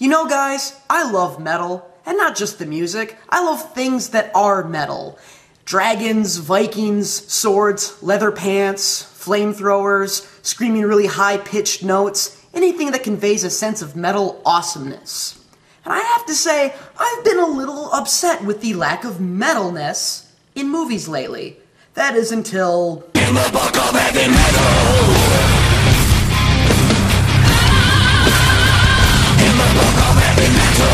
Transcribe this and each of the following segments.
You know, guys, I love metal, and not just the music. I love things that are metal. Dragons, Vikings, swords, leather pants, flamethrowers, screaming really high-pitched notes, anything that conveys a sense of metal awesomeness. And I have to say, I've been a little upset with the lack of metalness in movies lately. That is until... In the book of heavy metal! In the book of heavy metal!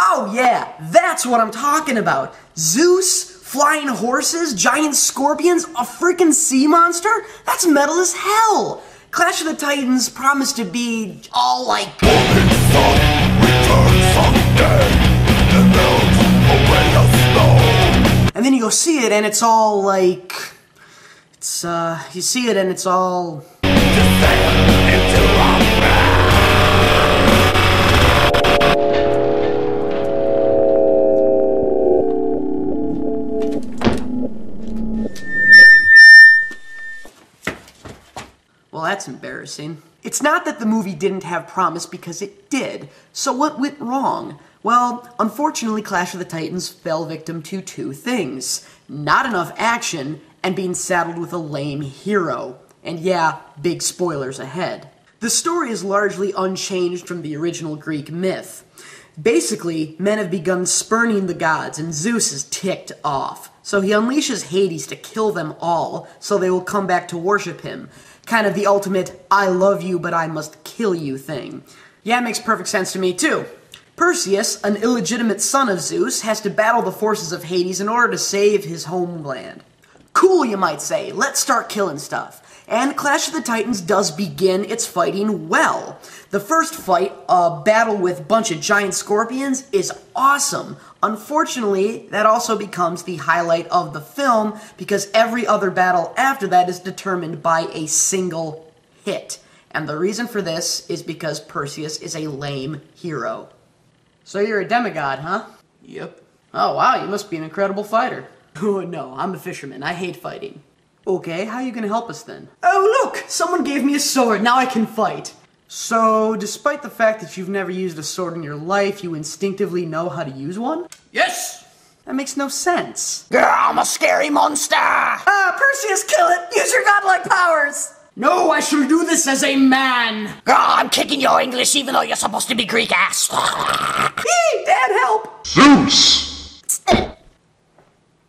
Oh yeah, that's what I'm talking about. Zeus, flying horses, giant scorpions, a freaking sea monster? That's metal as hell! Clash of the Titans promised to be all like... And then you go see it and it's all like... you see it and it's all... Well, that's embarrassing. It's not that the movie didn't have promise, because it did. So what went wrong? Well, unfortunately, Clash of the Titans fell victim to two things. Not enough action, and being saddled with a lame hero. And yeah, big spoilers ahead. The story is largely unchanged from the original Greek myth. Basically, men have begun spurning the gods, and Zeus is ticked off. So he unleashes Hades to kill them all, so they will come back to worship him. Kind of the ultimate, I love you, but I must kill you thing. Yeah, it makes perfect sense to me, too. Perseus, an illegitimate son of Zeus, has to battle the forces of Hades in order to save his homeland. Cool, you might say. Let's start killing stuff. And Clash of the Titans does begin its fighting well. The first fight, a battle with a bunch of giant scorpions, is awesome. Unfortunately, that also becomes the highlight of the film because every other battle after that is determined by a single hit. And the reason for this is because Perseus is a lame hero. So you're a demigod, huh? Yep. Oh wow, you must be an incredible fighter. Oh no, I'm a fisherman. I hate fighting. Okay, how are you gonna help us then? Oh look! Someone gave me a sword, now I can fight! So, despite the fact that you've never used a sword in your life, you instinctively know how to use one? Yes! That makes no sense. I'm a scary monster! Perseus, kill it! Use your godlike powers! No, I shall do this as a man! I'm kicking your English even though you're supposed to be Greek ass! Eee, Dad, help! Zeus!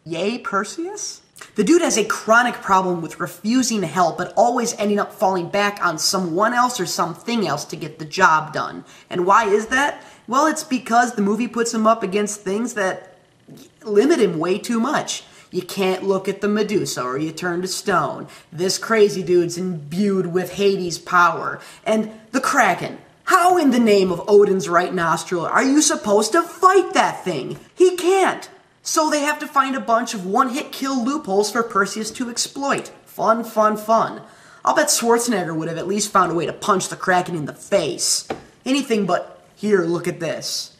Yay, Perseus? The dude has a chronic problem with refusing help, but always ending up falling back on someone else or something else to get the job done. And why is that? Well, it's because the movie puts him up against things that limit him way too much. You can't look at the Medusa or you turn to stone. This crazy dude's imbued with Hades' power. And the Kraken. How in the name of Odin's right nostril are you supposed to fight that thing? He can't. So they have to find a bunch of one-hit kill loopholes for Perseus to exploit. Fun, fun, fun. I'll bet Schwarzenegger would have at least found a way to punch the Kraken in the face. Anything but, here, look at this.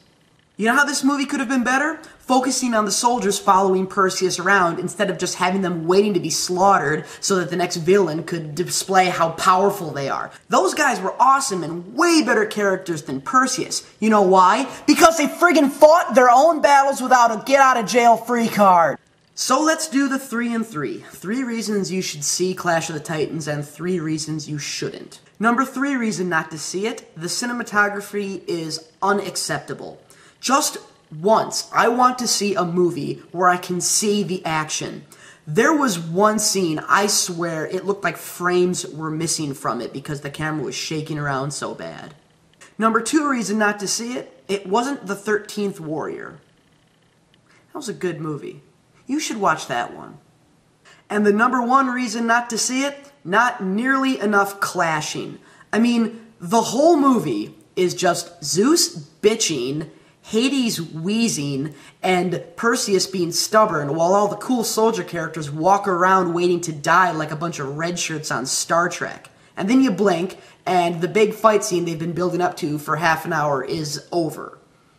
You know how this movie could have been better? Focusing on the soldiers following Perseus around instead of just having them waiting to be slaughtered so that the next villain could display how powerful they are. Those guys were awesome and way better characters than Perseus. You know why? Because they friggin' fought their own battles without a get-out-of-jail-free card. So let's do the 3 and 3. 3 reasons you should see Clash of the Titans and 3 reasons you shouldn't. Number 3 reason not to see it, the cinematography is unacceptable. Just once, I want to see a movie where I can see the action. There was one scene, I swear, it looked like frames were missing from it because the camera was shaking around so bad. Number 2 reason not to see it, it wasn't The 13th Warrior. That was a good movie. You should watch that one. And the number 1 reason not to see it, not nearly enough clashing. I mean, the whole movie is just Zeus bitching, Hades wheezing, and Perseus being stubborn while all the cool soldier characters walk around waiting to die like a bunch of red shirts on Star Trek. And then you blink, and the big fight scene they've been building up to for half an hour is over.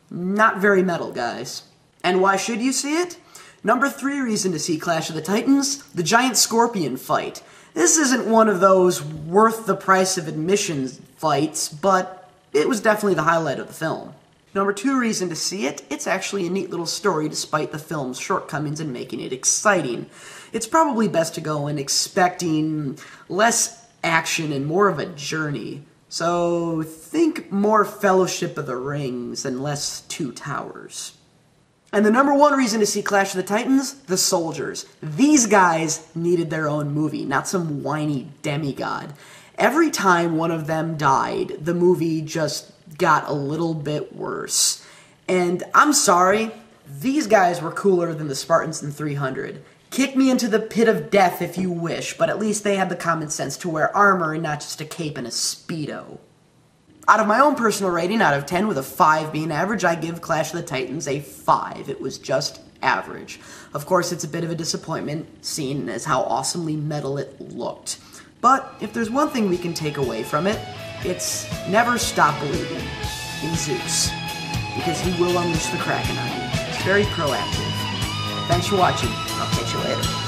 Not very metal, guys. And why should you see it? Number 3 reason to see Clash of the Titans, the giant scorpion fight. This isn't one of those worth the price of admission fights, but it was definitely the highlight of the film. Number 2 reason to see it, it's actually a neat little story despite the film's shortcomings in making it exciting. It's probably best to go in expecting less action and more of a journey. So think more Fellowship of the Rings and less Two Towers. And the number 1 reason to see Clash of the Titans, the soldiers. These guys needed their own movie, not some whiny demigod. Every time one of them died, the movie just got a little bit worse. And I'm sorry, these guys were cooler than the Spartans in 300. Kick me into the pit of death if you wish, but at least they had the common sense to wear armor and not just a cape and a Speedo. Out of my own personal rating, out of 10, with a 5 being average, I give Clash of the Titans a 5. It was just average. Of course, it's a bit of a disappointment, seeing as how awesomely metal it looked. But if there's one thing we can take away from it, it's never stop believing in Zeus, because he will unleash the Kraken on you. It's very proactive. Thanks for watching. I'll catch you later.